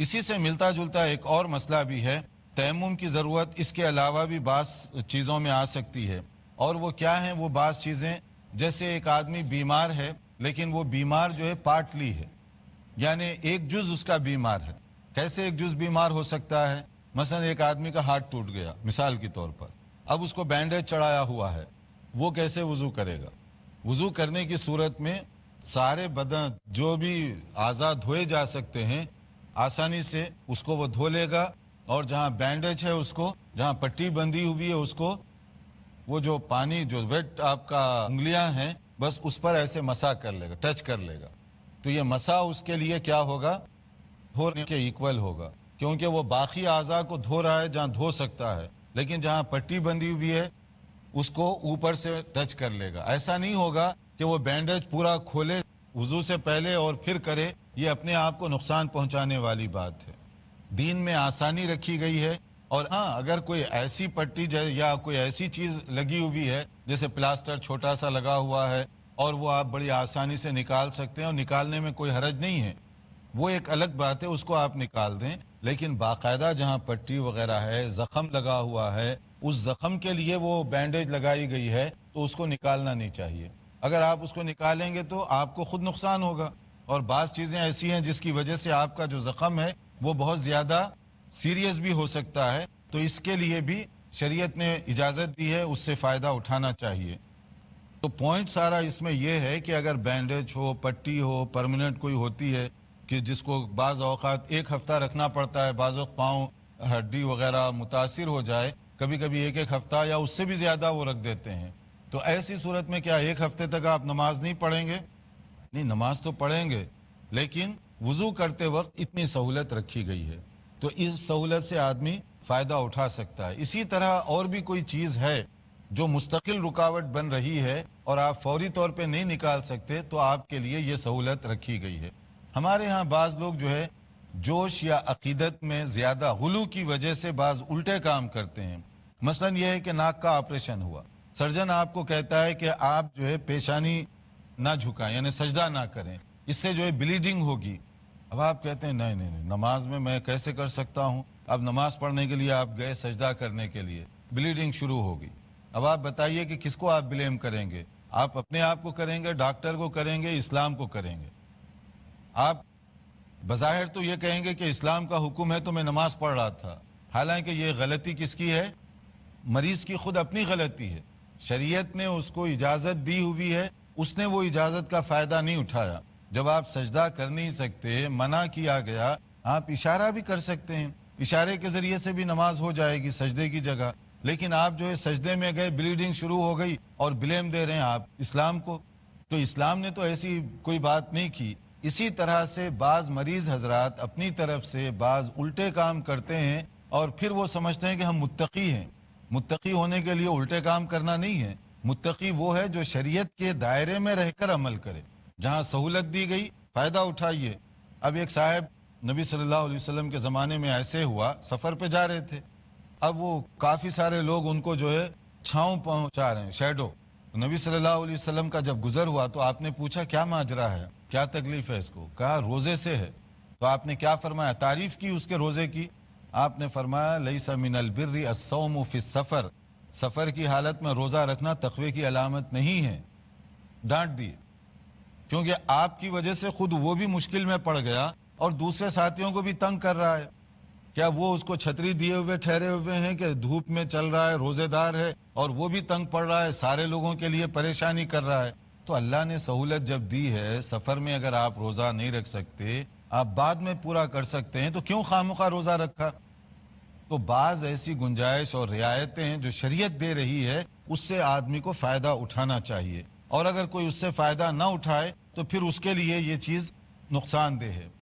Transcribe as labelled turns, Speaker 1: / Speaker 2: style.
Speaker 1: اسی سے ملتا جلتا ایک اور مسئلہ بھی ہے، تیمم کی ضرورت اس کے علاوہ بھی بعض چیزوں میں آ سکتی ہے، اور وہ کیا ہیں؟ وہ بعض چیزیں، جیسے ایک آدمی بیمار ہے لیکن وہ بیمار جو ہے پارٹلی ہے، یعنی ایک جز اس کا بیمار ہے۔ کیسے ایک جز بیمار ہو سکتا ہے؟ مثلا ایک آدمی کا ہاتھ ٹوٹ گیا مثال کے طور پر، اب اس کو بینڈیج چڑھایا ہوا ہے، وہ کیسے وضو کرے گا؟ وضو کرنے کی صورت میں سارے بدن جو بھی اعضاء دھوئے جا سکتے ہیں آسانی سے اس کو وہ دھو لے گا، اور جہاں بینڈیج ہے اس کو، جہاں پٹی بندھی ہوئی ہے اس کو، وہ جو پانی جو ویٹ آپ کا انگلیاں ہیں بس اس پر ایسے مسا کر لے گا، ٹچ کر لے گا، تو یہ مسا اس کے لیے کیا ہوگا؟ دھونے کے ایکول ہوگا، کیونکہ وہ باقی اعضاء کو دھو رہا ہے جہاں دھو سکتا ہے، لیکن جہاں پٹی بندھی ہوئی ہے اس کو اوپر سے ٹچ کر لے گا۔ ایسا نہیں ہوگا کہ وہ بینڈیج پورا کھولے وضو سے پہلے اور پھر کرے، یہ اپنے آپ کو نقصان پہنچانے والی بات ہے۔ دین میں آسانی رکھی گئی ہے، اور ہاں اگر کوئی ایسی پٹی یا کوئی ایسی چیز لگی ہوئی ہے جیسے پلاسٹر چھوٹا سا لگا ہوا ہے اور وہ آپ بڑی آسانی سے نکال سکتے ہیں اور نکالنے میں کوئی حرج نہیں ہے، وہ ایک الگ بات ہے، اس کو آپ نکال دیں، لیکن باقاعدہ جہاں پٹی وغیرہ ہے، زخم لگا ہوا ہے، اس زخم کے لیے وہ بینڈیج لگائی گئی ہے تو اس کو نکالنا نہیں چاہیے۔ اگر آپ اس کو نکالیں گے تو آپ کو خود نقصان ہوگا، اور بعض چیزیں ایسی ہیں جس کی وجہ سے آپ کا جو زخم ہے وہ بہت زیادہ سیریس بھی ہو سکتا ہے، تو اس کے لیے بھی شریعت نے اجازت دی ہے، اس سے فائدہ اٹھانا چاہیے۔ تو پوائنٹ سارا اس میں یہ ہے کہ اگر بینڈیج ہو، پٹی ہو، پرماننٹ کوئی ہوتی ہے کہ جس کو بعض اوقات ایک ہفتہ رکھنا پڑتا ہے، بعض وقت پاؤں ہڈی وغیرہ متاثر ہو جائے، کبھی کبھی ایک ہفتہ یا اس سے بھی زیادہ وہ رکھ دیتے ہیں، تو ایسی صورت میں کیا ایک ہفتے تک آپ نماز نہیں پڑھیں گے؟ نہیں، نماز تو پڑھیں گے، لیکن وضو کرتے وقت اتنی سہولت رکھی گئی ہے تو اس سہولت سے آدمی فائدہ اٹھا سکتا ہے۔ اسی طرح اور بھی کوئی چیز ہے جو مستقل رکاوٹ بن رہی ہے اور آپ فوری طور پہ نہیں نکال سکتے، تو آپ کے لیے یہ سہولت رکھی گئی ہے۔ ہمارے ہاں بعض لوگ جو ہے جوش یا عقیدت میں زیادہ غلو کی وجہ سے بعض الٹے کام کرتے ہیں۔ مثلا یہ ہے کہ ناک کا آپریشن ہوا، سرجن آپ کو کہتا ہے کہ آپ جو ہے پیشانی نہ جھکائیں، یعنی سجدہ نہ کریں، اس سے جو ہے بلیڈنگ ہوگی۔ اب آپ کہتے ہیں نہیں نہیں نہیں، نماز میں کیسے کر سکتا ہوں؟ اب نماز پڑھنے کے لیے آپ گئے سجدہ کرنے کے لیے، بلیڈنگ شروع ہوگی۔ اب آپ بتائیے کہ کس کو آپ بلیم کریں گے؟ آپ اپنے آپ کو کریں گے، ڈاکٹر کو کریں گے، اسلام کو کریں گے؟ آپ بظاہر تو یہ کہیں گے کہ اسلام کا حکم ہے تو میں نماز پڑھ رہا تھا، حالانکہ یہ غلطی کس کی ہے؟ مریض کی خود اپنی غلطی ہے۔ شریعت نے اس کو اجازت دی ہوئی ہے، اس نے وہ اجازت کا فائدہ نہیں اٹھایا۔ جب آپ سجدہ کر نہیں سکتے، منع کیا گیا، آپ اشارہ بھی کر سکتے ہیں، اشارے کے ذریعے سے بھی نماز ہو جائے گی سجدے کی جگہ، لیکن آپ جو ہے سجدے میں گئے، بلیڈنگ شروع ہو گئی اور بلیم دے رہے ہیں آپ اسلام کو، تو اسلام نے تو ایسی کوئی بات نہیں کی۔ اسی طرح سے بعض مریض حضرات اپنی طرف سے بعض الٹے کام کرتے ہیں اور پھر وہ سمجھتے ہیں کہ ہم متقی ہیں۔ متقی ہونے کے لیے الٹے کام کرنا نہیں ہے، متقی وہ ہے جو شریعت کے دائرے میں رہ کر عمل کرے، جہاں سہولت دی گئی فائدہ اٹھائیے۔ اب ایک صاحب نبی صلی اللہ علیہ وسلم کے زمانے میں ایسے ہوا، سفر پہ جا رہے تھے، اب وہ کافی سارے لوگ ان کو جو ہے چھاؤں پہنچا رہے ہیں، شیڈو۔ نبی صلی اللہ علیہ وسلم کا جب گزر ہوا تو آپ نے پوچھا کیا ماجرا ہے، کیا تکلیف ہے اس کو؟ کہا روزے سے ہے۔ تو آپ نے کیا فرمایا؟ تعریف کی اس کے روزے کی۔ آپ نے فرمایا لیس من البر الصوم فی السفر، سفر کی حالت میں روزہ رکھنا تقوی کی علامت نہیں ہے۔ ڈانٹ دیے، کیونکہ آپ کی وجہ سے خود وہ بھی مشکل میں پڑ گیا اور دوسرے ساتھیوں کو بھی تنگ کر رہا ہے۔ کیا وہ اس کو چھتری دیے ہوئے ٹھہرے ہوئے ہیں کہ دھوپ میں چل رہا ہے، روزے دار ہے، اور وہ بھی تنگ پڑ رہا ہے، سارے لوگوں کے لیے پریشانی کر رہا ہے؟ تو اللہ نے سہولت جب دی ہے، سفر میں اگر آپ روزہ نہیں رکھ سکتے، آپ بعد میں پورا کر سکتے ہیں، تو کیوں خواہ روزہ رکھا؟ تو بعض ایسی گنجائش اور رعایتیں ہیں جو شریعت دے رہی ہے، اس سے آدمی کو فائدہ اٹھانا چاہیے، اور اگر کوئی اس سے فائدہ نہ اٹھائے تو پھر اس کے لیے یہ چیز نقصان دہ ہے۔